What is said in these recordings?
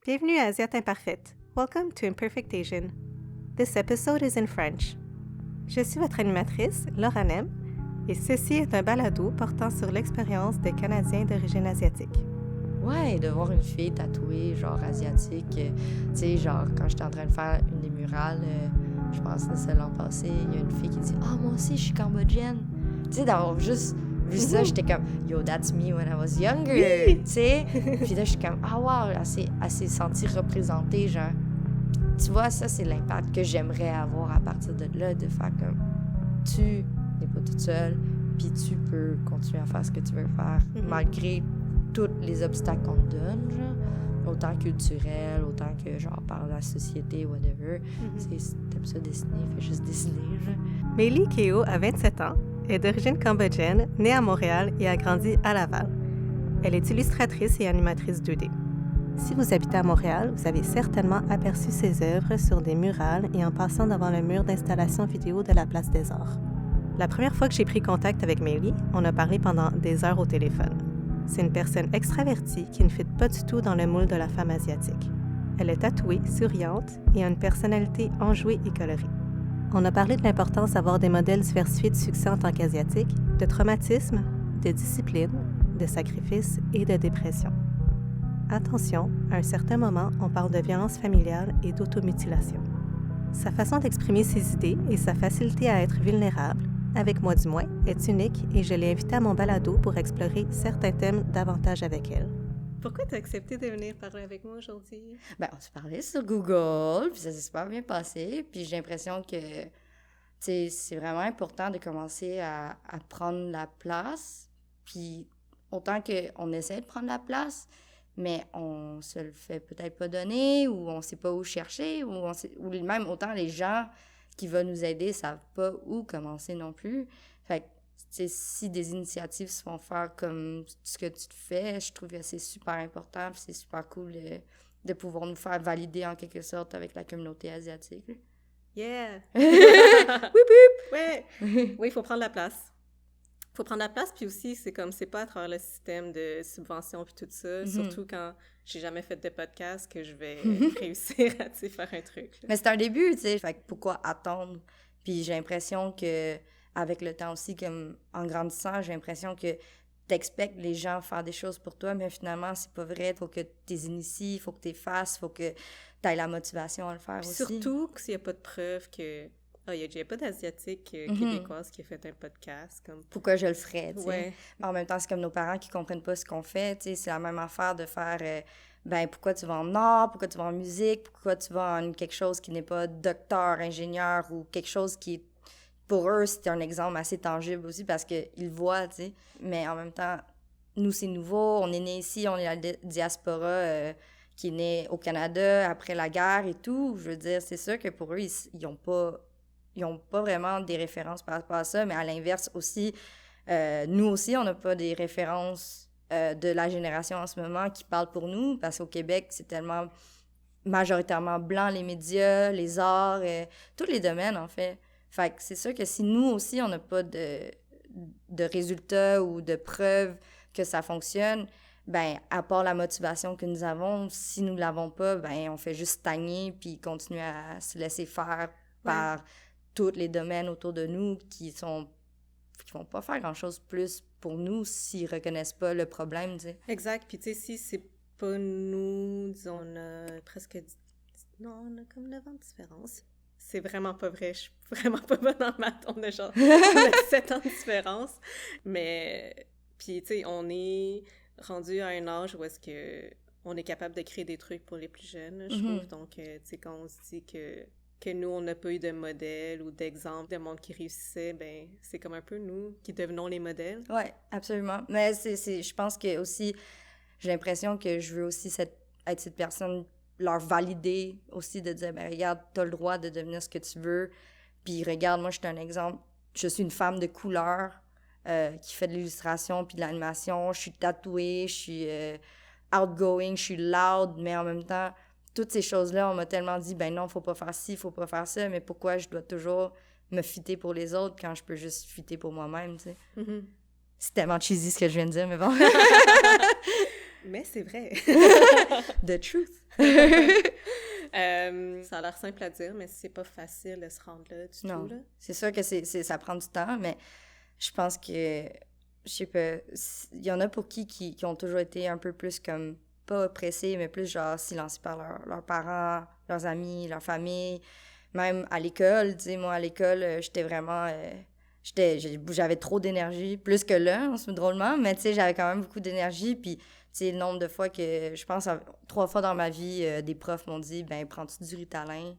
Bienvenue à Asiate Imparfaite. Welcome to Imperfect Asian. This episode is in French. Je suis votre animatrice, Laura Nem, et ceci est un balado portant sur l'expérience des Canadiens d'origine asiatique. Ouais, de voir une fille tatouée, genre asiatique. Tu sais, genre, quand j'étais en train de faire une des murales, je pense que c'est l'an passé, il y a une fille qui dit « Ah, moi aussi, je suis cambodgienne. » Tu sais, d'avoir juste vu ça, j'étais comme « Yo, that's me when I was younger. » Tu sais? Puis là, je suis comme « Ah, wow, elle s'est sentie représentée, genre. » Tu vois, ça, c'est l'impact que j'aimerais avoir à partir de là, de faire comme « Tu n'es pas toute seule, puis tu peux continuer à faire ce que tu veux faire, malgré tous les obstacles qu'on te donne, genre, autant culturels, autant que, genre, par la société, whatever. T'aimes ça dessiner, fais juste dessiner, genre. Meili Keo a 27 ans, est d'origine cambodgienne, née à Montréal et a grandi à Laval. Elle est illustratrice et animatrice 2D. Si vous habitez à Montréal, vous avez certainement aperçu ses œuvres sur des murales et en passant devant le mur d'installation vidéo de la Place des Arts. La première fois que j'ai pris contact avec Meili, on a parlé pendant des heures au téléphone. C'est une personne extravertie qui ne fit pas du tout dans le moule de la femme asiatique. Elle est tatouée, souriante et a une personnalité enjouée et colorée. On a parlé de l'importance d'avoir des modèles diversifiés de succès en tant qu'asiatique, de traumatisme, de discipline, de sacrifice et de dépression. Attention, à un certain moment, on parle de violence familiale et d'automutilation. Sa façon d'exprimer ses idées et sa facilité à être vulnérable, avec moi du moins, est unique et je l'ai invitée à mon balado pour explorer certains thèmes davantage avec elle. Pourquoi tu as accepté de venir parler avec moi aujourd'hui? Ben, on s'est parlé sur Google, puis ça s'est super bien passé, puis j'ai l'impression que, tu sais, c'est vraiment important de commencer à prendre la place, puis autant qu'on essaie de prendre la place, mais on se le fait peut-être pas donner, ou on sait pas où chercher, ou même autant les gens qui veulent nous aider savent pas où commencer non plus. Fait que, tu sais, si des initiatives se font faire comme ce que tu fais, je trouve que c'est super important, puis c'est super cool de pouvoir nous faire valider en quelque sorte avec la communauté asiatique. Yeah! Whoop whoop! Ouais! Oui, il faut prendre la place. Il faut prendre la place, puis aussi, c'est comme, c'est pas à travers le système de subvention puis tout ça, surtout quand j'ai jamais fait de podcast que je vais réussir à, tu sais, faire un truc. Là. Mais c'est un début, tu sais, fait que pourquoi attendre? Puis j'ai l'impression que avec le temps aussi, comme en grandissant, j'ai l'impression que t'expectes les gens faire des choses pour toi, mais finalement, c'est pas vrai. Faut que t'es inities, faut que t'es fasses, faut que t'aies la motivation à le faire puis aussi. Surtout s'il n'y a pas de preuve que... Ah, il n'y a pas d'Asiatique québécoise qui a fait un podcast. Comme... Pourquoi je le ferais, tu sais. Ouais. En même temps, c'est comme nos parents qui comprennent pas ce qu'on fait, tu sais. C'est la même affaire de faire... ben, pourquoi tu vas en art, pourquoi tu vas en musique, pourquoi tu vas en quelque chose qui n'est pas docteur, ingénieur ou quelque chose qui est... Pour eux, c'est un exemple assez tangible aussi parce qu'ils voient, tu sais. Mais en même temps, nous, c'est nouveau. On est né ici, on est la diaspora qui est née au Canada après la guerre et tout. Je veux dire, c'est sûr que pour eux, ils n'ont pas vraiment des références par rapport à ça. Mais à l'inverse aussi, nous aussi, on n'a pas des références de la génération en ce moment qui parlent pour nous parce qu'au Québec, c'est tellement majoritairement blanc, les médias, les arts, tous les domaines, en fait. Fait que c'est sûr que si nous aussi, on n'a pas de résultats ou de preuves que ça fonctionne, ben à part la motivation que nous avons, si nous ne l'avons pas, ben on fait juste stagner puis continuer à se laisser faire par tous les domaines autour de nous qui vont pas faire grand-chose plus pour nous s'ils reconnaissent pas le problème, tu sais. Exact. Puis tu sais, si c'est pas nous, disons, on a presque... Non, on a comme 9 ans de différence. C'est vraiment pas vrai. Je suis vraiment pas bonne en maths. On a 7 ans de différence. Mais, puis, tu sais, on est rendu à un âge où est-ce que on est capable de créer des trucs pour les plus jeunes, je trouve. Donc, tu sais, quand on se dit que nous, on n'a pas eu de modèle ou d'exemple de monde qui réussissait, ben c'est comme un peu nous qui devenons les modèles. Oui, absolument. Mais je pense que aussi, j'ai l'impression que je veux aussi être cette personne leur valider aussi, de dire, ben regarde, t'as le droit de devenir ce que tu veux, puis regarde, moi, je suis un exemple, je suis une femme de couleur qui fait de l'illustration puis de l'animation, je suis tatouée, je suis outgoing, je suis loud, mais en même temps, toutes ces choses-là, on m'a tellement dit, ben non, faut pas faire ci, faut pas faire ça, mais pourquoi je dois toujours me fitter pour les autres quand je peux juste fitter pour moi-même, tu sais? C'est tellement cheesy ce que je viens de dire, mais bon. Mais c'est vrai. The truth. Ça a l'air simple à dire, mais c'est pas facile de se rendre là du Non. tout, là. C'est sûr que ça prend du temps, mais je pense que, je sais pas, il y en a pour qui ont toujours été un peu plus comme, pas oppressés, mais plus genre silencieux par leurs parents, leurs amis, leur famille. Même à l'école, tu sais, moi, à l'école, j'étais vraiment... j'avais trop d'énergie, plus que là, drôlement, mais tu sais, j'avais quand même beaucoup d'énergie, puis tu sais, le nombre de fois que, je pense, 3 fois dans ma vie, des profs m'ont dit, ben, prends-tu du Ritalin?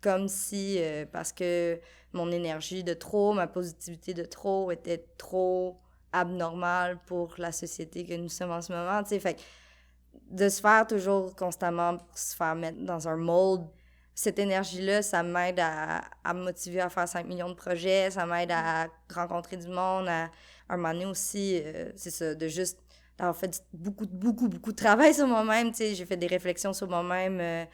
Comme si, parce que mon énergie de trop, ma positivité de trop était trop abnormale pour la société que nous sommes en ce moment, tu sais, fait que de se faire toujours constamment se faire mettre dans un mold, cette énergie-là, ça m'aide à me motiver à faire 5 millions de projets, ça m'aide à rencontrer du monde, à un moment donné aussi, c'est ça, de juste d'avoir fait beaucoup de travail sur moi-même, tu sais, j'ai fait des réflexions sur moi-même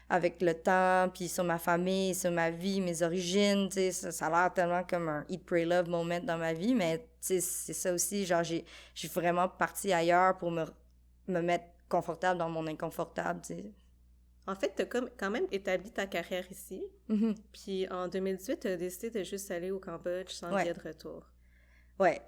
avec le temps, puis sur ma famille, sur ma vie, mes origines, tu sais, ça a l'air tellement comme un Eat, Pray, Love moment dans ma vie, mais tu sais, c'est ça aussi, genre, j'ai vraiment parti ailleurs pour me mettre confortable dans mon inconfortable, tu sais. En fait, t'as quand même établi ta carrière ici. Mm-hmm. Puis en 2018, t'as décidé de juste aller au Cambodge sans billet de retour. Ouais.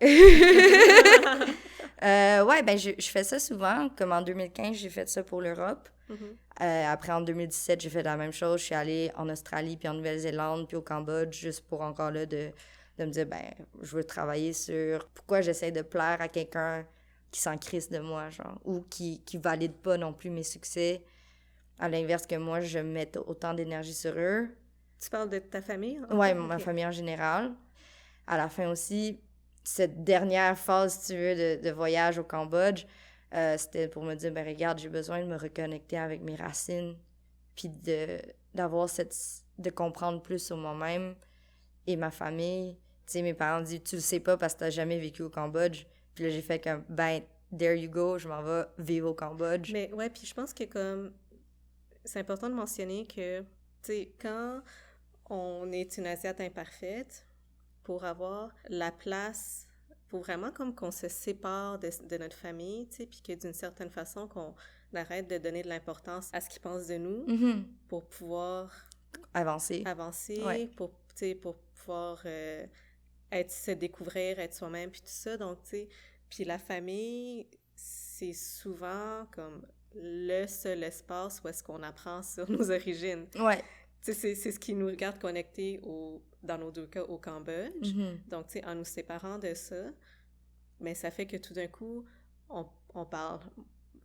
Ouais, ben je fais ça souvent. Comme en 2015, j'ai fait ça pour l'Europe. Mm-hmm. Après, en 2017, j'ai fait la même chose. Je suis allée en Australie, puis en Nouvelle-Zélande, puis au Cambodge, juste pour encore là de me dire, ben, je veux travailler sur pourquoi j'essaie de plaire à quelqu'un qui s'en crisse de moi, genre, ou qui valide pas non plus mes succès. À l'inverse que moi, je mette autant d'énergie sur eux. Tu parles de ta famille? Ouais, ma famille en général. À la fin aussi, cette dernière phase, si tu veux, de voyage au Cambodge, c'était pour me dire, ben regarde, j'ai besoin de me reconnecter avec mes racines, puis d'avoir de comprendre plus sur moi-même et ma famille. Tu sais, mes parents disent, tu le sais pas parce que t'as jamais vécu au Cambodge. Puis là, j'ai fait comme, ben, there you go, je m'en vais vivre au Cambodge. Mais ouais, puis je pense que comme, c'est important de mentionner que, tu sais, quand on est une Asiate imparfaite, pour avoir la place, pour vraiment comme qu'on se sépare de notre famille, tu sais, puis que d'une certaine façon, qu'on arrête de donner de l'importance à ce qu'ils pensent de nous, mm-hmm. pour pouvoir avancer, ouais. pour pouvoir se découvrir, être soi-même, puis tout ça. Donc, tu sais, puis la famille, c'est souvent comme le seul espace où est-ce qu'on apprend sur nos origines. Ouais. Tu sais, c'est ce qui nous garde connectés dans nos 2 cas, au Cambodge. Mm-hmm. Donc, tu sais, en nous séparant de ça, mais ça fait que tout d'un coup, on parle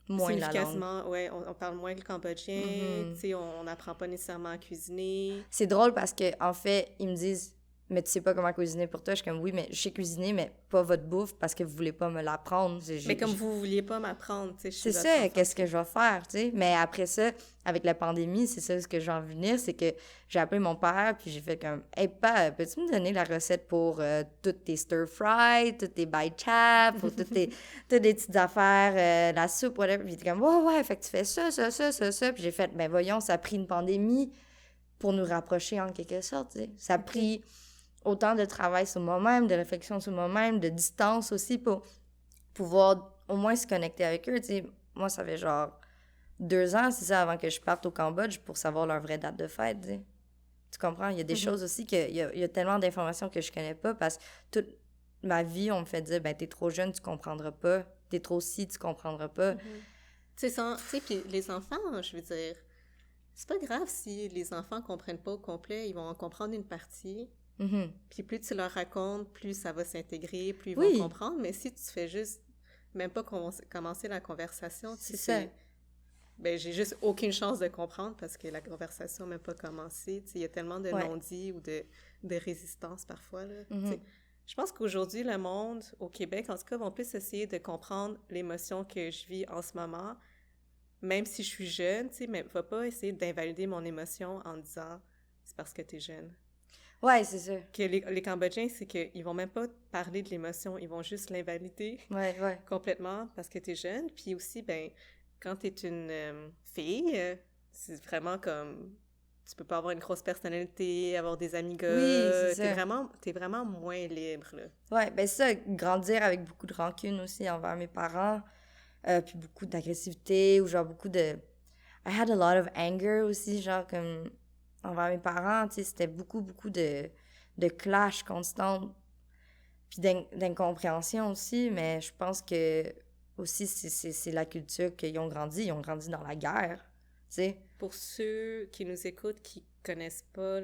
moins significativement, la langue. Ouais, on parle moins le cambodgien, mm-hmm. Tu sais, on n'apprend pas nécessairement à cuisiner. C'est drôle parce que en fait, ils me disent, mais tu sais pas comment cuisiner pour toi? Je suis comme, oui, mais je sais cuisiner, mais pas votre bouffe parce que vous voulez pas me l'apprendre. Mais comme vous vouliez pas m'apprendre, tu sais. C'est ça, qu'est-ce que je vais faire, tu sais? Mais après ça, avec la pandémie, c'est ça ce que je vais en venir, c'est que j'ai appelé mon père, puis j'ai fait comme, hey, papa, peux-tu me donner la recette pour toutes tes stir-fry, toutes tes baichap, pour toutes les petites affaires, la soupe, whatever. Puis il était comme, ouais, fait que tu fais ça. Puis j'ai fait, ben voyons, ça a pris une pandémie pour nous rapprocher en quelque sorte, tu sais. Ça a pris autant de travail sur moi-même, de réflexion sur moi-même, de distance aussi pour pouvoir au moins se connecter avec eux. Tu sais, moi, ça fait genre 2 ans, c'est ça, avant que je parte au Cambodge pour savoir leur vraie date de fête. Tu sais. Tu comprends? Il y a des choses aussi il y a tellement d'informations que je connais pas parce que toute ma vie, on me fait dire, ben, t'es trop jeune, tu comprendras pas. T'es trop ci, tu comprendras pas. Tu sais, puis les enfants, je veux dire, c'est pas grave si les enfants comprennent pas au complet, ils vont en comprendre une partie. Mm-hmm. Puis plus tu leur racontes, plus ça va s'intégrer, plus ils vont comprendre. Mais si tu fais juste, même pas commencer la conversation, c'est ça. Ben, j'ai juste aucune chance de comprendre parce que la conversation n'a même pas commencé. Tu sais, il y a tellement de non-dits ou de résistance parfois, là. Mm-hmm. Tu sais, je pense qu'aujourd'hui, le monde, au Québec, en tout cas, vont plus essayer de comprendre l'émotion que je vis en ce moment, même si je suis jeune, tu sais, mais va pas essayer d'invalider mon émotion en disant « c'est parce que t'es jeune ». Ouais, c'est ça. Que les Cambodgiens, c'est qu'ils vont même pas parler de l'émotion, ils vont juste l'invalider complètement parce que t'es jeune. Puis aussi, ben, quand t'es une fille, c'est vraiment comme... Tu peux pas avoir une grosse personnalité, avoir des amis gars. Oui, c'est ça. T'es vraiment moins libre, là. Ouais, ben ça, grandir avec beaucoup de rancune aussi envers mes parents. puis beaucoup d'agressivité, ou genre beaucoup de... I had a lot of anger aussi, genre comme envers mes parents, tu sais, c'était beaucoup de clash constant, puis d'incompréhension aussi, mais je pense que aussi c'est la culture qu'ils ont grandi dans la guerre, tu sais. Pour ceux qui nous écoutent, qui connaissent pas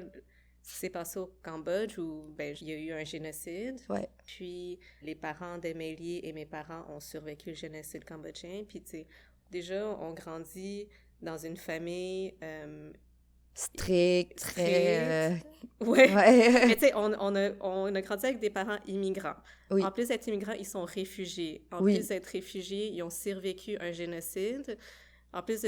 ce qui s'est passé au Cambodge, où ben, il y a eu un génocide, Ouais. puis les parents d'Émilie et mes parents ont survécu le génocide cambodgien, puis tu sais, déjà, on grandit dans une famille Strict, très... Ouais. Ouais. Mais tu sais, on a grandi avec des parents immigrants. Oui. En plus d'être immigrants, ils sont réfugiés. En Oui. plus d'être réfugiés, ils ont survécu un génocide. En plus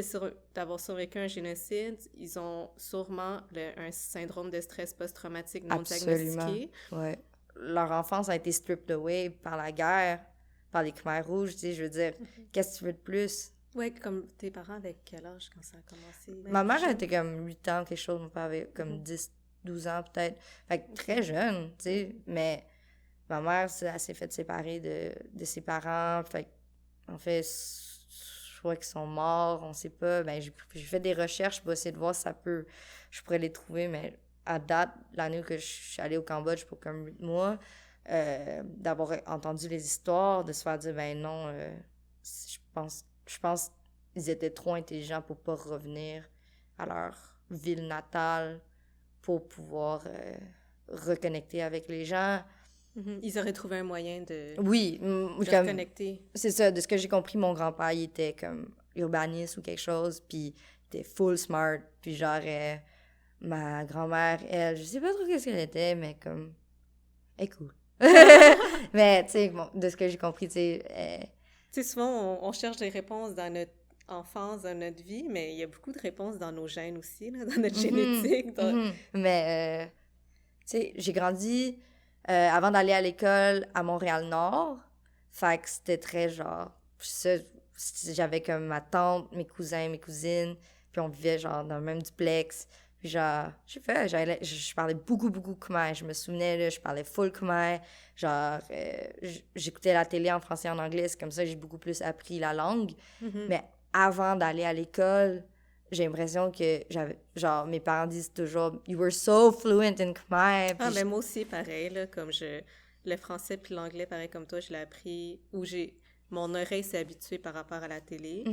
d'avoir survécu un génocide, ils ont sûrement un syndrome de stress post-traumatique non diagnostiqué. Ouais. Leur enfance a été stripped away par la guerre, par les Khmers rouges, tu sais, je veux dire, qu'est-ce que tu veux de plus? Ouais, comme tes parents, avec quel âge quand ça a commencé? Ma mère était comme 8 ans, quelque chose, mon père avait comme 10, 12 ans peut-être. Fait que très jeune, tu sais, mais ma mère, elle s'est fait séparer de ses parents, fait en fait, je crois qu'ils sont morts, on sait pas. Ben, j'ai fait des recherches pour essayer de voir si je pourrais les trouver, mais à date, l'année où je suis allée au Cambodge pour comme 8 mois, d'avoir entendu les histoires, de se faire dire, ben non, je pense qu'ils étaient trop intelligents pour pas revenir à leur ville natale pour pouvoir reconnecter avec les gens. Ils auraient trouvé un moyen de reconnecter. C'est ça, de ce que j'ai compris, mon grand-père, il était comme urbaniste ou quelque chose, puis il était full smart, puis genre, ma grand-mère, elle, je sais pas trop qu'est-ce qu'elle était, mais comme, elle est cool. Mais, tu sais, bon, de ce que j'ai compris, tu sais... Tu sais, souvent, on cherche des réponses dans notre enfance, dans notre vie, mais il y a beaucoup de réponses dans nos gènes aussi, là, dans notre génétique. Mais, tu sais, j'ai grandi... avant d'aller à l'école à Montréal-Nord, fait que c'était très genre... J'avais comme ma tante, mes cousins, mes cousines, puis on vivait genre dans le même duplex. Puis genre, je parlais beaucoup khmer. Je me souvenais, là, je parlais full khmer. Genre, j'écoutais la télé en français et en anglais, c'est comme ça que j'ai beaucoup plus appris la langue. Mais avant d'aller à l'école, j'ai l'impression que genre, mes parents disent toujours « You were so fluent in Khmer ». Mais moi aussi, pareil, là, comme le français puis l'anglais, pareil comme toi, je l'ai appris, mon oreille s'est habituée par rapport à la télé.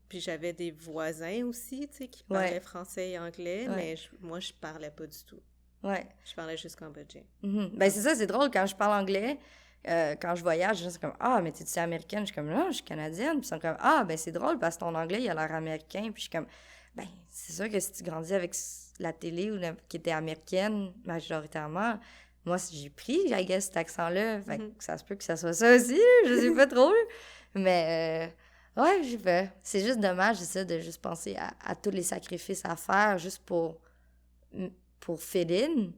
Puis j'avais des voisins aussi, tu sais, qui parlaient français et anglais, mais moi, je parlais pas du tout. Ouais. Je parlais juste cambodgien. Ben c'est ça, c'est drôle, quand je parle anglais... quand je voyage, je suis comme « Ah, mais t'es-tu américaine? » Je suis comme « Non, je suis canadienne. » Puis ils sont comme « Ah, ben c'est drôle parce que ton anglais, il a l'air américain. » Puis je suis comme « Ben, c'est sûr que si tu grandis avec la télé qui était américaine, majoritairement, moi, j'ai pris, I guess, cet accent-là. Fait que ça se peut que ça soit ça aussi, je sais pas trop. Mais, ouais, je sais pas. C'est juste dommage, ça, de juste penser à tous les sacrifices à faire juste pour fit in.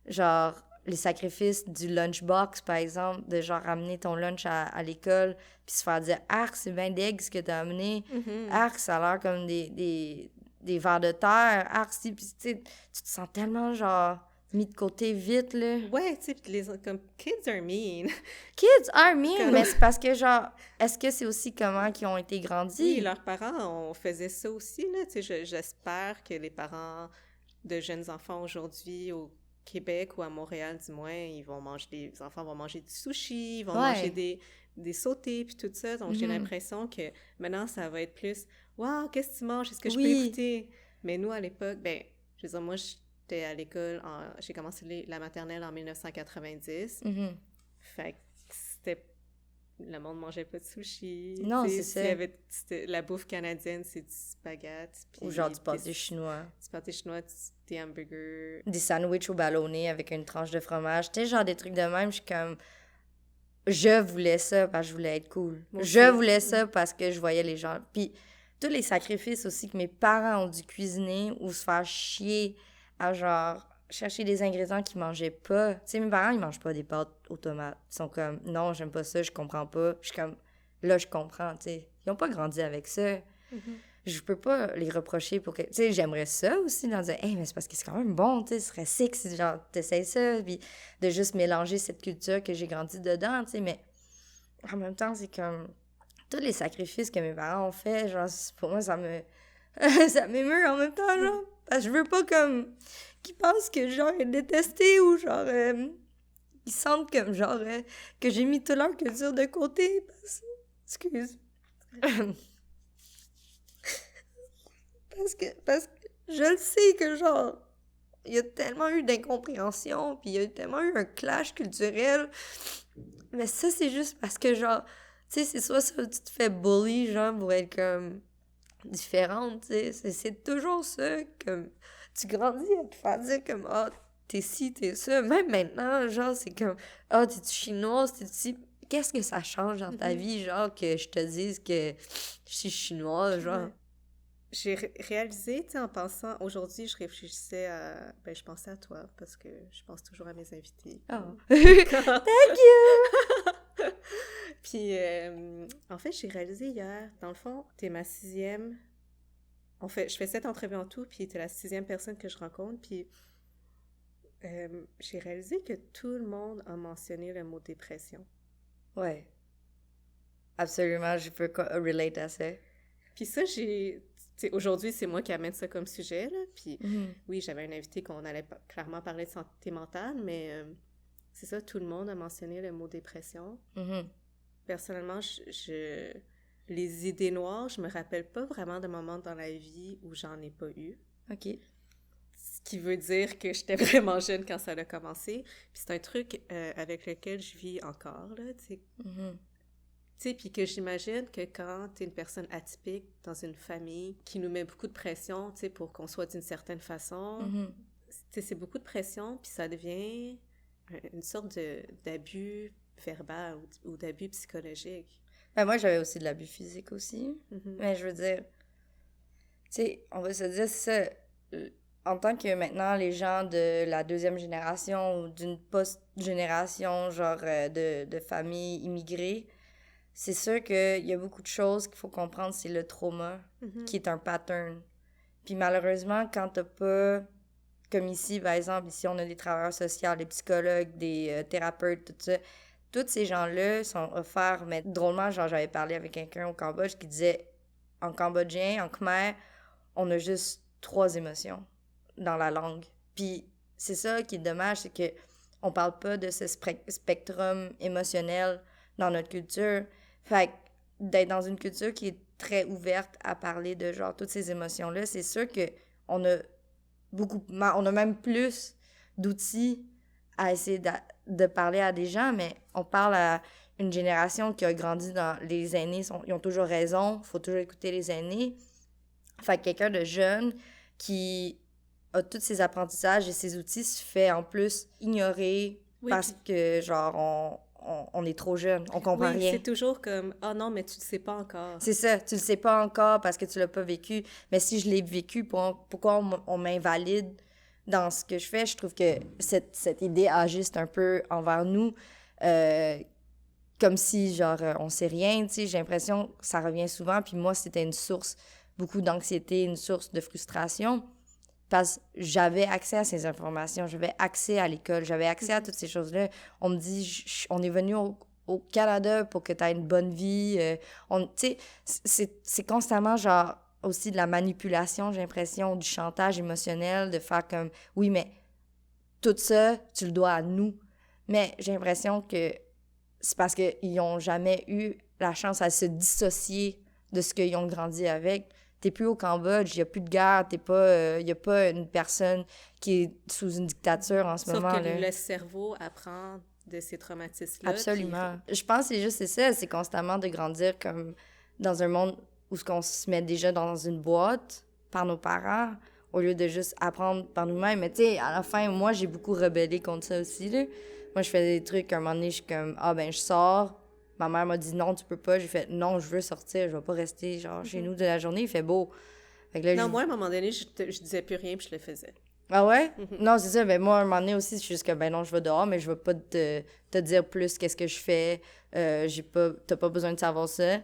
Genre... les sacrifices du lunchbox, par exemple, de genre ramener ton lunch à l'école, puis se faire dire « Arc, c'est bien dégueu ce que t'as amené. Arc, ça a l'air comme des vers de terre. Arc, si... » Puis tu sais, tu te sens tellement, genre, mis de côté vite, là. Ouais, tu sais, comme « Kids are mean. » Kids are mean, mais c'est parce que, genre, est-ce que c'est aussi comment qu'ils ont été grandis? Oui, leurs parents, on faisait ça aussi, là. Tu sais, j'espère que les parents de jeunes enfants aujourd'hui, au Québec ou à Montréal, du moins, les enfants vont manger du sushi, ils vont manger des sautés, puis tout ça. Donc, j'ai l'impression que maintenant, ça va être plus « Wow, qu'est-ce que tu manges? Est-ce que je peux écouter? » Mais nous, à l'époque, ben, je veux dire, moi, j'étais à l'école, j'ai commencé la maternelle en 1990. Fait que c'était... Le monde mangeait pas de sushi. Non, c'est ça. La bouffe canadienne, c'est du spaghetti. Ou genre du pâté chinois. Du pâté chinois, des hamburgers. Des sandwichs au ballonné avec une tranche de fromage. Tu sais, genre des trucs de même, je suis comme... Je voulais ça parce que je voulais être cool. Je voulais ça parce que je voyais les gens. Puis tous les sacrifices aussi que mes parents ont dû cuisiner ou se faire chier à genre... chercher des ingrédients qu'ils mangeaient pas. Tu sais, mes parents, ils mangent pas des pâtes aux tomates. Ils sont comme, non, j'aime pas ça, je comprends pas. Je suis comme, là, je comprends, tu sais. Ils ont pas grandi avec ça. Je peux pas les reprocher pour que... Tu sais, j'aimerais ça aussi, leur dire, hey, mais c'est parce que c'est quand même bon, tu sais, ce serait sick si, genre, t'essayes ça, puis de juste mélanger cette culture que j'ai grandi dedans, tu sais, mais en même temps, c'est comme... tous les sacrifices que mes parents ont fait, genre, pour moi, ça me... ça m'émeut en même temps, genre. Parce que je veux pas, comme, qu'ils pensent que, genre, ils détesté ou, genre, ils sentent comme, genre, que j'ai mis toute leur culture de côté. Excuse. Parce que je le sais que, genre, il y a tellement eu d'incompréhension, puis il y a tellement eu un clash culturel. Mais ça, c'est juste parce que, genre, tu sais, c'est soit ça, tu te fais bully, genre, pour être comme différente, tu sais. C'est toujours ça, comme, tu grandis à te faire dire comme, ah, t'es ci, t'es ça. Même maintenant, genre, c'est comme, ah, t'es-tu chinoise, t'es-tu ci. Qu'est-ce que ça change dans ta vie, genre, que je te dise que je suis chinoise, genre? Ouais. J'ai réalisé, tu sais, en pensant, aujourd'hui, je réfléchissais à, ben, je pensais à toi, parce que je pense toujours à mes invités. Oh. Thank you! Puis, en fait, j'ai réalisé hier, dans le fond, t'es ma 6e. En fait, je fais 7 entrevues en tout, puis t'es la 6e personne que je rencontre, puis j'ai réalisé que tout le monde a mentionné le mot dépression. Ouais. Absolument, je peux relate à ça. Puis ça, aujourd'hui, c'est moi qui amène ça comme sujet, là. Puis oui, j'avais un invité qu'on allait clairement parler de santé mentale, mais c'est ça, tout le monde a mentionné le mot dépression. Personnellement, les idées noires, je me rappelle pas vraiment de moments dans la vie où j'en ai pas eu. OK. Ce qui veut dire que j'étais vraiment jeune quand ça a commencé. Puis c'est un truc avec lequel je vis encore, là, tu sais. Tu sais, puis que j'imagine que quand t'es une personne atypique dans une famille qui nous met beaucoup de pression, tu sais, pour qu'on soit d'une certaine façon, tu sais, c'est beaucoup de pression, puis ça devient une sorte d'abus verbal ou d'abus psychologique. Ben moi, j'avais aussi de l'abus physique aussi. Mais je veux dire, tu sais, on va se dire, c'est ça, en tant que maintenant, les gens de la 2e génération ou d'une post-génération, genre de familles immigrées, c'est sûr qu'il y a beaucoup de choses qu'il faut comprendre, c'est le trauma, qui est un pattern. Puis malheureusement, quand t'as pas, comme ici, par exemple, ici on a des travailleurs sociaux, des psychologues, des thérapeutes, tout ça, tous ces gens-là sont offerts, mais drôlement, genre j'avais parlé avec quelqu'un au Cambodge qui disait, en cambodgien, en khmer, on a juste 3 émotions dans la langue. Puis c'est ça qui est dommage, c'est que on parle pas de ce spectrum émotionnel dans notre culture. Fait que d'être dans une culture qui est très ouverte à parler de genre toutes ces émotions-là, c'est sûr que on a même plus d'outils à essayer de parler à des gens, mais on parle à une génération qui a grandi dans... Les aînés, ils ont toujours raison, il faut toujours écouter les aînés. Fait que quelqu'un de jeune qui a tous ses apprentissages et ses outils se fait en plus ignorer parce que, genre, on est trop jeune, on comprend rien. C'est toujours comme « Ah non, mais tu le sais pas encore. » C'est ça, tu le sais pas encore parce que tu l'as pas vécu. Mais si je l'ai vécu, pourquoi on m'invalide dans ce que je fais? Je trouve que cette idée agiste un peu envers nous, comme si, genre, on sait rien, tu sais. J'ai l'impression que ça revient souvent, puis moi, c'était une source, beaucoup d'anxiété, une source de frustration, parce que j'avais accès à ces informations, j'avais accès à l'école, j'avais accès à toutes ces choses-là. On me dit, on est venu au Canada pour que tu aies une bonne vie. Tu sais, c'est constamment, genre, aussi de la manipulation, j'ai l'impression, du chantage émotionnel, de faire comme, oui, mais tout ça, tu le dois à nous. Mais j'ai l'impression que c'est parce qu'ils n'ont jamais eu la chance à se dissocier de ce qu'ils ont grandi avec. T'es plus au Cambodge, il n'y a plus de guerre, il n'y a pas une personne qui est sous une dictature en ce moment. Sauf que le cerveau apprend de ces traumatismes-là. Absolument. Je pense que c'est ça, c'est constamment de grandir comme dans un monde où on se met déjà dans une boîte par nos parents, au lieu de juste apprendre par nous-mêmes. Mais tu sais, à la fin, moi, j'ai beaucoup rebellé contre ça aussi, là. Moi, je fais des trucs, à un moment donné, je suis comme, ah ben, je sors. Ma mère m'a dit non, tu peux pas. J'ai fait non, je veux sortir, je vais pas rester genre chez nous de la journée, il fait beau. Fait que là, moi, à un moment donné, je disais plus rien puis je le faisais. Ah ouais? Non, c'est ça. Ben moi, à un moment donné aussi, je suis juste que ben non, je vais dehors, mais je vais pas te dire plus qu'est-ce que je fais. T'as pas besoin de savoir ça.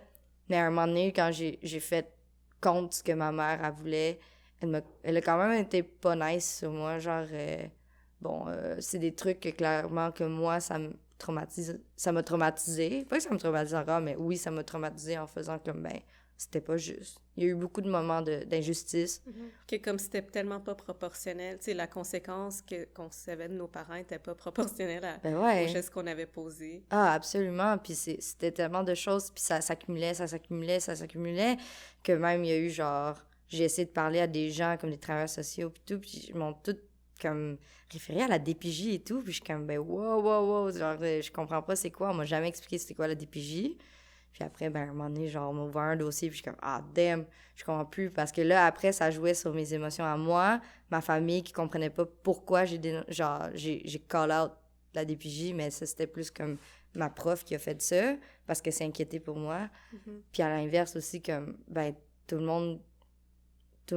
Mais à un moment donné, quand j'ai fait compte ce que ma mère, elle voulait, elle a quand même été pas nice sur moi. Genre, c'est des trucs que clairement que moi, ça m'a traumatisé. Pas que ça me traumatise encore, mais oui, ça m'a traumatisé en faisant comme, ben, c'était pas juste. Il y a eu beaucoup de moments d'injustice. Que comme c'était tellement pas proportionnel, tu sais, la conséquence qu'on savait de nos parents était pas proportionnelle Ben ouais. aux gestes qu'on avait posés. Ah, absolument. Puis c'était tellement de choses, puis ça s'accumulait, que même il y a eu genre... J'ai essayé de parler à des gens comme des travailleurs sociaux puis tout, puis ils m'ont tout comme référé à la DPJ et tout, puis je suis comme, ben wow, genre, je comprends pas c'est quoi, on m'a jamais expliqué c'était quoi la DPJ. Puis après, ben, à un moment donné, genre, on m'a ouvert un dossier, puis je suis comme, ah, damn, je comprends plus. Parce que là, après, ça jouait sur mes émotions à moi, ma famille qui comprenait pas pourquoi j'ai call out la DPJ, mais ça, c'était plus comme ma prof qui a fait ça, parce qu'elle s'est inquiétée pour moi. Puis à l'inverse aussi, comme, ben, tout le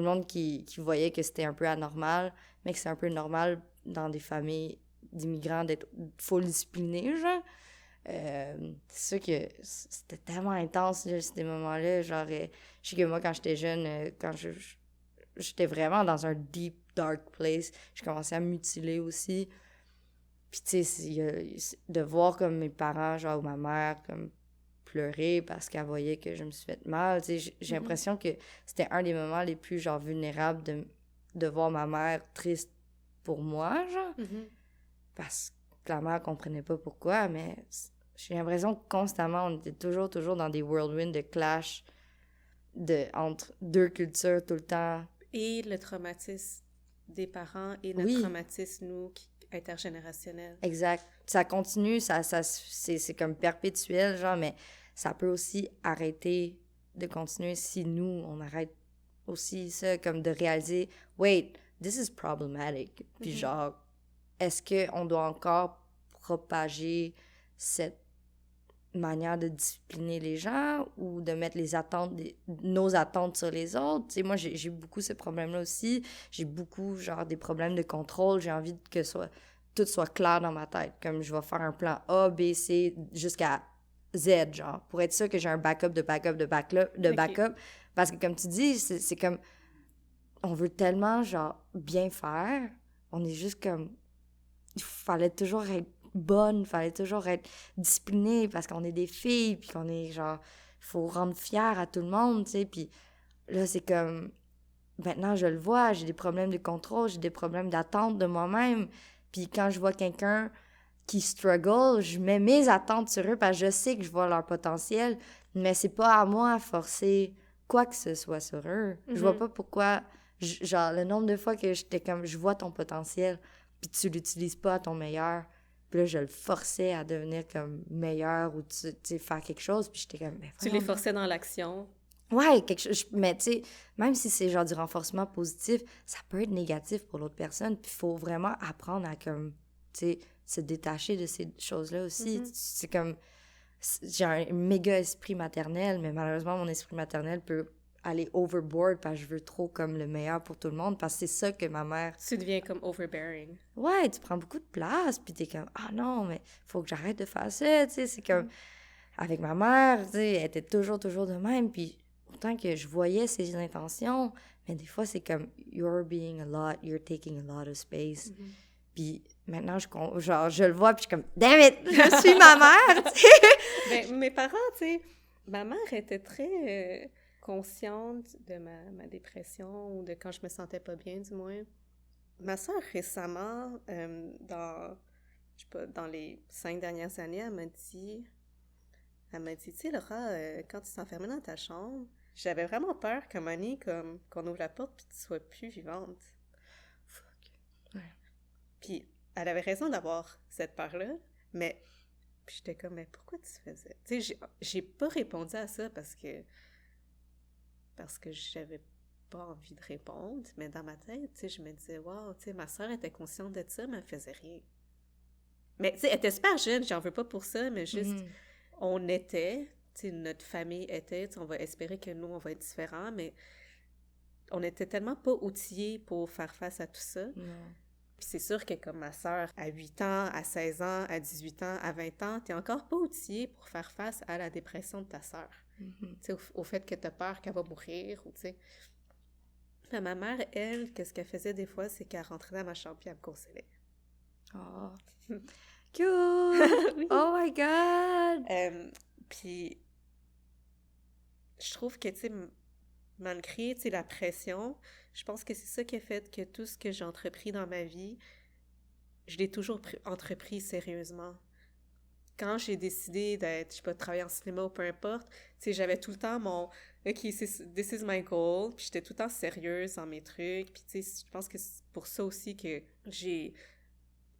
monde qui voyait que c'était un peu anormal, mais que c'est un peu normal dans des familles d'immigrants d'être full disciplinés, genre. C'est sûr que c'était tellement intense, là, ces moments-là. Genre, je sais que moi, quand j'étais jeune, quand j'étais vraiment dans un deep, dark place, je commençais à me mutiler aussi. Puis, tu sais, de voir comme mes parents, genre, ou ma mère, comme pleurer parce qu'elle voyait que je me suis fait mal, tu sais, j'ai l'impression que c'était un des moments les plus, genre, vulnérables de voir ma mère triste pour moi, genre. Parce que la mère comprenait pas pourquoi, mais j'ai l'impression que constamment, on était toujours dans des whirlwinds de clash entre deux cultures tout le temps. Et le traumatisme des parents et notre traumatisme, nous, intergénérationnel. Exact. Ça continue, c'est comme perpétuel, genre, mais ça peut aussi arrêter de continuer si nous, on arrête aussi ça, comme de réaliser, wait, this is problematic. Puis genre, est-ce qu'on doit encore propager cette manière de discipliner les gens ou de mettre nos attentes sur les autres? Tu sais, moi, j'ai beaucoup ce problème-là aussi. J'ai beaucoup, genre, des problèmes de contrôle. J'ai envie que tout soit clair dans ma tête. Comme je vais faire un plan A, B, C, jusqu'à Z, genre, pour être sûr que j'ai un backup de backup. Parce que, comme tu dis, c'est comme... On veut tellement, genre, bien faire. On est juste comme... Il fallait toujours être bonne, fallait toujours être disciplinée parce qu'on est des filles, puis qu'on est genre, il faut rendre fier à tout le monde, tu sais, puis là, c'est comme, maintenant, je le vois, j'ai des problèmes de contrôle, j'ai des problèmes d'attente de moi-même, puis quand je vois quelqu'un qui struggle, je mets mes attentes sur eux parce que je sais que je vois leur potentiel, mais c'est pas à moi à forcer quoi que ce soit sur eux. Je vois pas pourquoi, genre, le nombre de fois que j'étais comme, je vois ton potentiel, puis tu l'utilises pas à ton meilleur. Puis là, je le forçais à devenir comme meilleur ou, tu sais, faire quelque chose. Puis j'étais comme... Tu les forçais dans l'action. Ouais, quelque chose. Mais tu sais, même si c'est genre du renforcement positif, ça peut être négatif pour l'autre personne. Puis il faut vraiment apprendre à comme, tu sais, se détacher de ces choses-là aussi. C'est comme... J'ai un méga esprit maternel, mais malheureusement, mon esprit maternel peut aller overboard parce que je veux trop comme le meilleur pour tout le monde parce que c'est ça que ma mère... Tu deviens comme overbearing. Ouais, tu prends beaucoup de place puis t'es comme, ah non, mais faut que j'arrête de faire ça, tu sais, c'est comme... Avec ma mère, tu sais, elle était toujours de même, puis autant que je voyais ses intentions, mais des fois, c'est comme, you're being a lot, you're taking a lot of space. Puis maintenant, je le vois, puis je suis comme, damn it, je suis ma mère, tu sais! Ben, mes parents, tu sais, ma mère était très... consciente de ma dépression ou de quand je me sentais pas bien, du moins. Ma soeur, récemment, je sais pas, dans les 5 dernières années, elle m'a dit, tu sais, Laura, quand tu t'enfermais dans ta chambre, j'avais vraiment peur qu'à un moment donné, comme, qu'on ouvre la porte puis que tu sois plus vivante. Fuck. Ouais. Puis elle avait raison d'avoir cette peur-là, mais puis j'étais comme, mais pourquoi tu faisais? Tu sais, j'ai pas répondu à ça parce que j'avais pas envie de répondre, mais dans ma tête, tu sais, je me disais, wow, tu sais, ma soeur était consciente de ça, mais elle faisait rien. Mais, tu sais, elle était super jeune, j'en veux pas pour ça, mais juste, on était, tu sais, notre famille était, tu sais, on va espérer que nous, on va être différents, mais on était tellement pas outillés pour faire face à tout ça. Non. Puis c'est sûr que comme ma soeur, à 8 ans, à 16 ans, à 18 ans, à 20 ans, t'es encore pas outillé pour faire face à la dépression de ta soeur. Tu sais, au fait que t'as peur qu'elle va mourir, ou tu sais. Mais ma mère, elle, qu'est-ce qu'elle faisait des fois, c'est qu'elle rentrait dans ma chambre puis elle me consolait. Oh. Cute! Oui. Oh my God! Puis, je trouve que, tu sais, malgré, tu sais, la pression, je pense que c'est ça qui a fait que tout ce que j'ai entrepris dans ma vie, je l'ai toujours entrepris sérieusement. Quand j'ai décidé d'être, je sais pas, de travailler en cinéma ou peu importe, tu sais, j'avais tout le temps mon OK, this is my goal, puis j'étais tout le temps sérieuse dans mes trucs, puis tu sais, je pense que c'est pour ça aussi que j'ai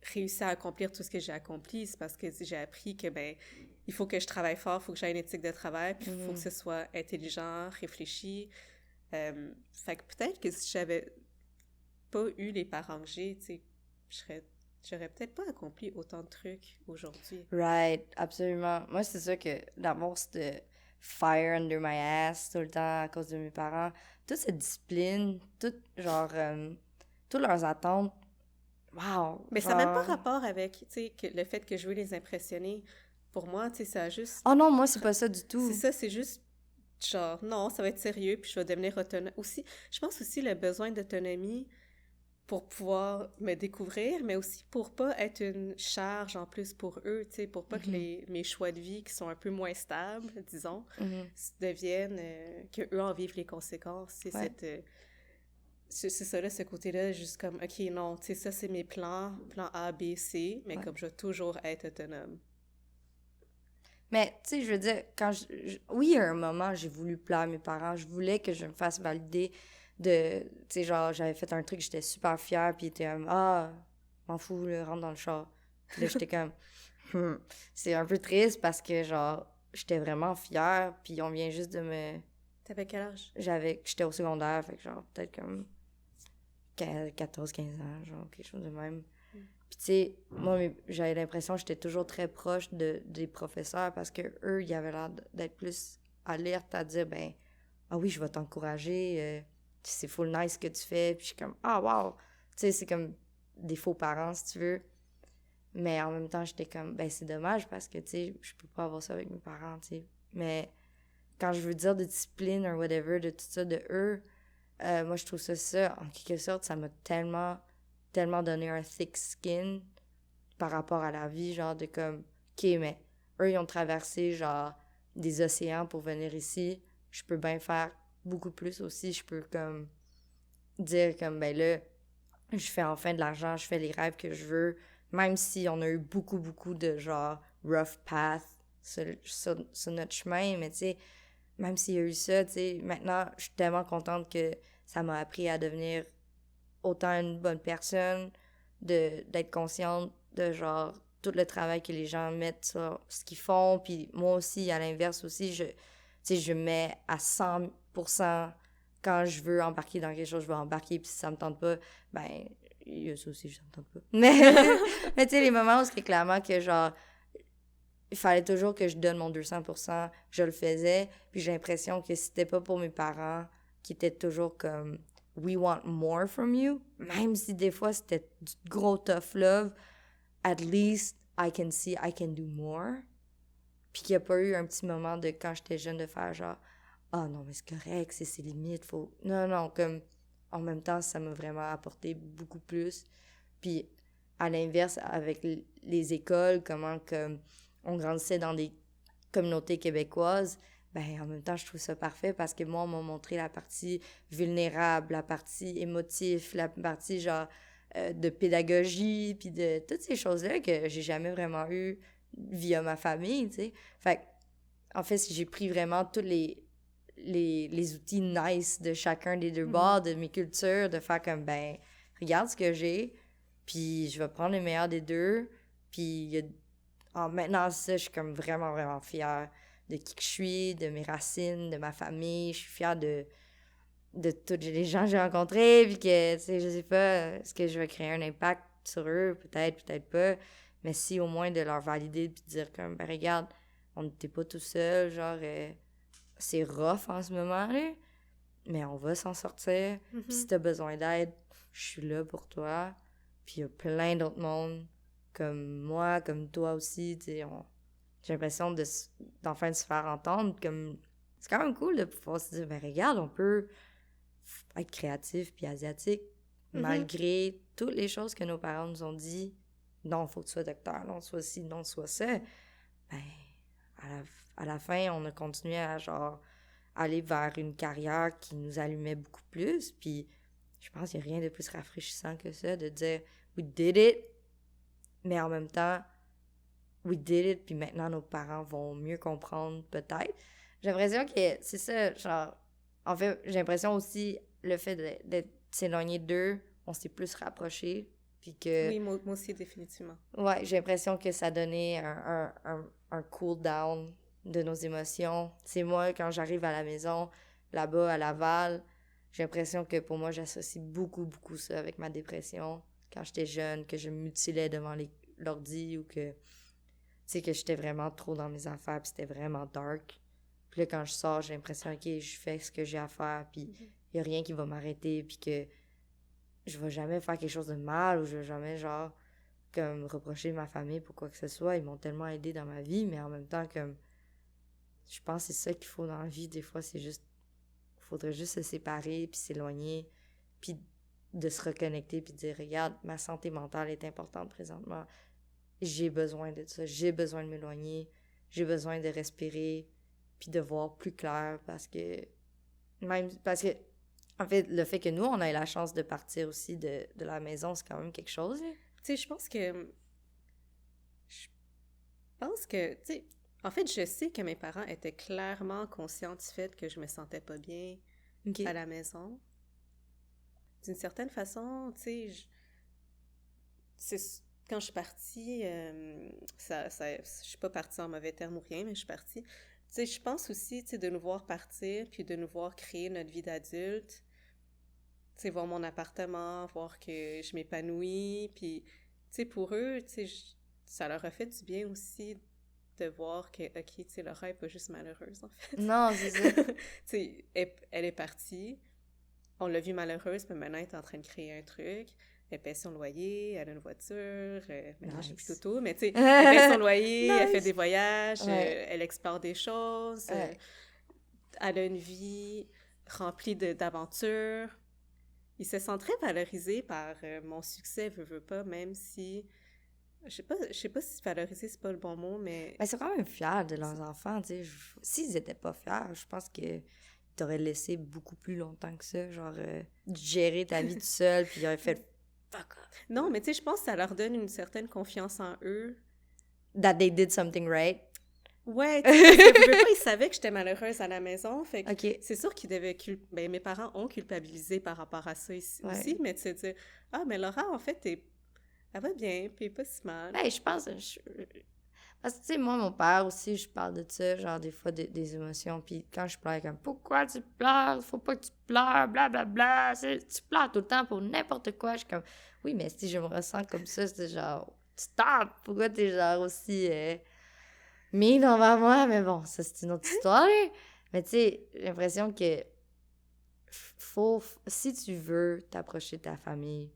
réussi à accomplir tout ce que j'ai accompli, c'est parce que j'ai appris que, ben, il faut que je travaille fort, il faut que j'aie une éthique de travail, puis il faut que ce soit intelligent, réfléchi. Fait que peut-être que si j'avais pas eu les parents que j'ai, tu sais, j'aurais peut-être pas accompli autant de trucs aujourd'hui. Right, absolument. Moi, c'est sûr que d'avoir cette fire under my ass tout le temps à cause de mes parents, toute cette discipline, tout, genre, toutes leurs attentes, wow! Mais ça n'a même pas Genre... rapport avec, tu sais, le fait que je veux les impressionner. Pour moi, tu sais, ça a juste... Oh non, moi, c'est pas ça du C'est tout. ça, c'est juste genre, non, ça va être sérieux, puis je vais devenir autonome. Aussi, je pense aussi le besoin d'autonomie pour pouvoir me découvrir, mais aussi pour pas être une charge en plus pour eux, tu sais, pour pas que mes choix de vie qui sont un peu moins stables, disons, deviennent, que eux en vivent les conséquences. C'est c'est ça, là, ce côté-là, juste comme, OK, non, tu sais, ça, c'est mes plans, plan A, B, C, mais comme je vais toujours être autonome. Mais, tu sais, je veux dire, oui, à un moment, j'ai voulu plaire à mes parents. Je voulais que je me fasse valider de... Tu sais, genre, j'avais fait un truc, j'étais super fière, puis ils étaient comme « Ah, m'en fous, là, rentre dans le char. » Puis là, j'étais comme C'est un peu triste parce que, genre, j'étais vraiment fière, puis on vient juste de me... T'avais quel âge? J'étais au secondaire, fait que, genre, peut-être comme 14-15 ans, genre, quelque chose de même. Puis, tu sais, moi, j'avais l'impression que j'étais toujours très proche des professeurs parce que eux, ils avaient l'air d'être plus alertes à dire, ben, ah oui, je vais t'encourager, c'est full nice ce que tu fais. Puis, je suis comme, ah, wow! Tu sais, c'est comme des faux parents, si tu veux. Mais en même temps, j'étais comme, ben, c'est dommage parce que, tu sais, je peux pas avoir ça avec mes parents, tu sais. Mais quand je veux dire de discipline ou whatever, de tout ça, de eux, moi, je trouve ça, en quelque sorte, ça m'a tellement donné un thick skin par rapport à la vie, genre de comme, OK, mais eux, ils ont traversé, genre, des océans pour venir ici. Je peux bien faire beaucoup plus aussi. Je peux, comme, dire, comme, ben là, je fais enfin de l'argent, je fais les rêves que je veux, même si on a eu beaucoup de, genre, rough path sur notre chemin, mais tu sais, même s'il y a eu ça, tu sais, maintenant, je suis tellement contente que ça m'a appris à devenir autant une bonne personne, d'être consciente de, genre, tout le travail que les gens mettent sur ce qu'ils font, puis moi aussi, à l'inverse aussi, tu sais, je mets à 100% quand je veux embarquer dans quelque chose, je vais embarquer, puis si ça me tente pas, ben, il y a ça aussi, ça me tente pas. Mais tu sais, les moments où c'est clairement que, genre, il fallait toujours que je donne mon 200%, je le faisais, puis j'ai l'impression que c'était pas pour mes parents, qui étaient toujours comme « we want more from you », même si des fois c'était du gros tough love, at least I can see I can do more. Puis qu'il n'y a pas eu un petit moment de quand j'étais jeune de faire genre « ah non, mais c'est correct, c'est ses limites, faut... » Non, comme en même temps, ça m'a vraiment apporté beaucoup plus. Puis à l'inverse, avec les écoles, comment comme on grandissait dans des communautés québécoises, ben en même temps, je trouve ça parfait parce que moi, on m'a montré la partie vulnérable, la partie émotive, la partie genre de pédagogie, puis de toutes ces choses-là que j'ai jamais vraiment eu via ma famille, tu sais. Fait que, en fait, j'ai pris vraiment tous les outils nice de chacun des deux bords, de mes cultures, de faire comme, ben, regarde ce que j'ai, puis je vais prendre le meilleur des deux, puis maintenant, ça, je suis comme vraiment fière de qui que je suis, de mes racines, de ma famille. Je suis fière de tous les gens que j'ai rencontrés, puis que, tu sais, je sais pas, est-ce que je vais créer un impact sur eux? Peut-être pas. Mais si au moins de leur valider, puis de dire comme, ben regarde, on n'était pas tout seul, genre, c'est rough en ce moment, là, mais on va s'en sortir. Puis si t'as besoin d'aide, je suis là pour toi. Puis il y a plein d'autres mondes comme moi, comme toi aussi, tu sais, j'ai l'impression d'enfin de se faire entendre, comme, c'est quand même cool de pouvoir se dire, ben regarde, on peut être créatif puis asiatique, malgré toutes les choses que nos parents nous ont dit, non, faut que tu sois docteur, non, soit ci, non, soit ça. Ben, à la fin, on a continué à, genre, aller vers une carrière qui nous allumait beaucoup plus. Puis, je pense qu'il n'y a rien de plus rafraîchissant que ça, de dire « we did it », mais en même temps, « we did it », puis maintenant, nos parents vont mieux comprendre, peut-être. J'ai l'impression que c'est ça, genre... En fait, j'ai l'impression aussi, le fait d'être s'éloigner d'eux, on s'est plus rapprochés, puis que... Oui, moi aussi, définitivement. Ouais, j'ai l'impression que ça donnait un cool-down de nos émotions. C'est moi, quand j'arrive à la maison, là-bas, à Laval, j'ai l'impression que pour moi, j'associe beaucoup, beaucoup ça avec ma dépression. Quand j'étais jeune, que je me mutilais devant l'ordi ou que, tu sais, que j'étais vraiment trop dans mes affaires, puis c'était vraiment dark. Puis là, quand je sors, j'ai l'impression, OK, je fais ce que j'ai à faire, puis il y a rien qui va m'arrêter, puis que je vais jamais faire quelque chose de mal ou je vais jamais, genre, comme reprocher ma famille pour quoi que ce soit. Ils m'ont tellement aidé dans ma vie, mais en même temps, comme, je pense que c'est ça qu'il faut dans la vie. Des fois, c'est juste, faudrait juste se séparer, puis s'éloigner, puis de se reconnecter, puis de dire, regarde, ma santé mentale est importante présentement. J'ai besoin de ça. J'ai besoin de m'éloigner. J'ai besoin de respirer, puis de voir plus clair parce que, en fait, le fait que nous, on ait la chance de partir aussi de la maison, c'est quand même quelque chose. Tu sais, je pense que, tu sais, en fait, je sais que mes parents étaient clairement conscients du fait que je me sentais pas bien à la maison. D'une certaine façon, tu sais, quand je suis partie, je suis pas partie en mauvais termes ou rien, mais je suis partie. Tu sais, je pense aussi, tu sais, de nous voir partir, puis de nous voir créer notre vie d'adulte. Tu sais, voir mon appartement, voir que je m'épanouis, puis, tu sais, pour eux, tu sais, ça leur a fait du bien aussi de voir que, OK, tu sais, Laura est pas juste malheureuse, en fait. Non, c'est ça. Tu sais, elle est partie, on l'a vue malheureuse, mais maintenant, elle est en train de créer un truc. Elle paie son loyer, elle a une voiture, maintenant, j'ai plus d'auto, mais tu sais, elle paie son loyer, elle fait des voyages, elle explore des choses, elle a une vie remplie d'aventures. Ils se sentent très valorisés par mon succès, veux pas, même si... Je sais pas si valoriser, c'est pas le bon mot, mais... Ben, ils sont quand même fiers de leurs enfants, tu sais. S'ils étaient pas fiers, je pense que t'aurais laissé beaucoup plus longtemps que ça, genre, gérer ta vie tout seul, puis ils auraient fait « fuck off ». Non, mais tu sais, je pense que ça leur donne une certaine confiance en eux. That they did something right. Ouais, tu sais, parce que ils savaient que j'étais malheureuse à la maison, fait que c'est sûr qu'ils devaient... Ben, mes parents ont culpabilisé par rapport à ça aussi, mais tu sais, dire « Ah, mais Laura, en fait, elle va bien, puis elle est pas si mal. » Ben, je pense... Parce que, tu sais, moi, mon père aussi, je parle de ça, genre, des fois, des émotions, puis quand je pleure, comme « Pourquoi tu pleures? Faut pas que tu pleures, blablabla. Tu pleures tout le temps pour n'importe quoi. » Je suis comme « Oui, mais si je me ressens comme ça, c'est genre... Stop! Pourquoi t'es genre aussi... mean envers moi? » Mais bon, ça, c'est une autre histoire. Mais tu sais, j'ai l'impression que si tu veux t'approcher de ta famille,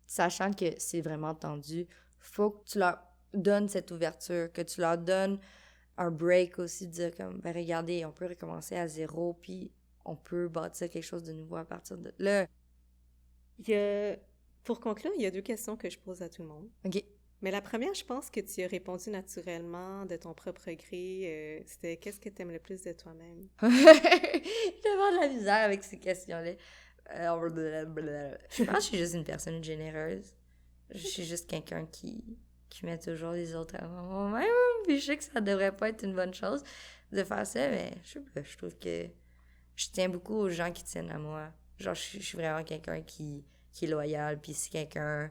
sachant que c'est vraiment tendu, faut que tu leur donnes cette ouverture, que tu leur donnes un break aussi, de dire comme, ben regardez, on peut recommencer à zéro, puis on peut bâtir quelque chose de nouveau à partir de là. Pour conclure, il y a 2 questions que je pose à tout le monde. OK. Mais la première, je pense que tu as répondu naturellement, de ton propre gré. C'était « Qu'est-ce que tu aimes le plus de toi-même? » J'ai vraiment de la misère avec ces questions-là. Je pense que je suis juste une personne généreuse. Je suis juste quelqu'un qui met toujours les autres avant moi-même. Puis je sais que ça devrait pas être une bonne chose de faire ça, mais je sais pas, je trouve que je tiens beaucoup aux gens qui tiennent à moi. Genre, je suis vraiment quelqu'un qui est loyal, puis si quelqu'un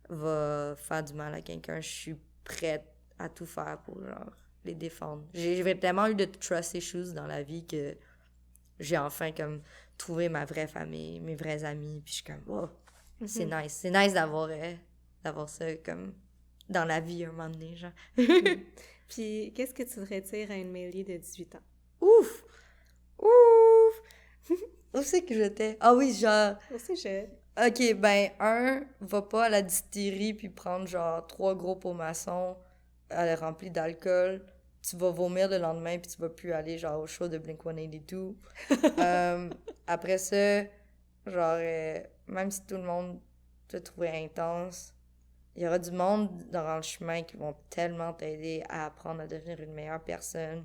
va faire du mal à quelqu'un, je suis prête à tout faire pour, genre, les défendre. J'ai tellement eu de trust issues dans la vie que j'ai enfin, comme, trouvé ma vraie famille, mes vrais amis, puis je suis comme, wow, c'est nice. C'est nice d'avoir ça, comme, dans la vie, un moment donné, genre. Puis, qu'est-ce que tu voudrais dire à une Mélie de 18 ans? Ouf! Où c'est que j'étais? Ah oui, genre... Au cégep. OK, ben, va pas à la distillerie puis prendre, genre, 3 gros pots maçons remplis d'alcool. Tu vas vomir le lendemain puis tu vas plus aller, genre, au show de Blink-182. Après ça, genre, même si tout le monde te trouvait intense, Il y aura du monde dans le chemin qui vont tellement t'aider à apprendre à devenir une meilleure personne,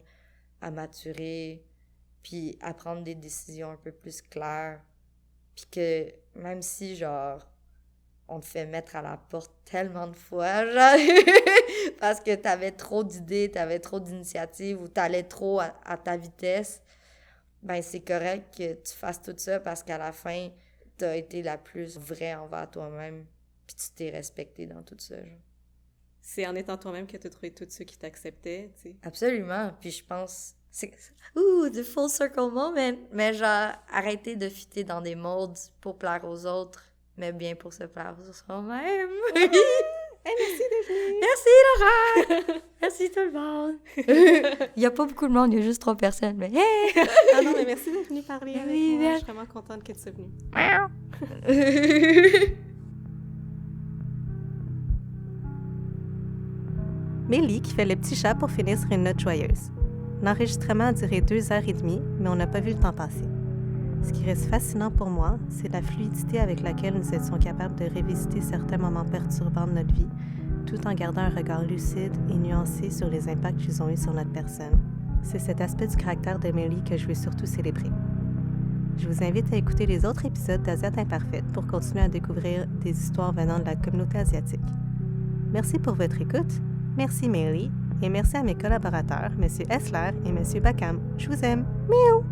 à maturer, puis à prendre des décisions un peu plus claires. Puis que même si, genre, on te fait mettre à la porte tellement de fois, genre, parce que t'avais trop d'idées, t'avais trop d'initiatives ou t'allais trop à ta vitesse, ben c'est correct que tu fasses tout ça parce qu'à la fin, t'as été la plus vraie envers toi-même, puis tu t'es respecté dans tout ça, genre. C'est en étant toi-même que tu as trouvé tous ceux qui t'acceptaient, tu sais. Absolument, puis je pense... Ouh, the full circle moment! Mais genre, arrêter de fitter dans des moldes pour plaire aux autres, mais bien pour se plaire aux soi-même. Hey, merci d'être venue! Merci Laura! Merci tout le monde! Il n'y a pas beaucoup de monde, il y a juste 3 personnes, mais hey! Ah non, mais merci d'être venue parler avec Oui, moi. bien. Je suis vraiment contente que tu sois venue. Mélie qui fait le petit chat pour finir sur une note joyeuse. L'enregistrement a duré 2h30, mais on n'a pas vu le temps passer. Ce qui reste fascinant pour moi, c'est la fluidité avec laquelle nous étions capables de revisiter certains moments perturbants de notre vie, tout en gardant un regard lucide et nuancé sur les impacts qu'ils ont eus sur notre personne. C'est cet aspect du caractère de Mélie que je veux surtout célébrer. Je vous invite à écouter les autres épisodes d'Asiate Imparfaite pour continuer à découvrir des histoires venant de la communauté asiatique. Merci pour votre écoute. Merci Mélie. Et merci à mes collaborateurs, M. Essler et M. Bacam. Je vous aime. Miaou!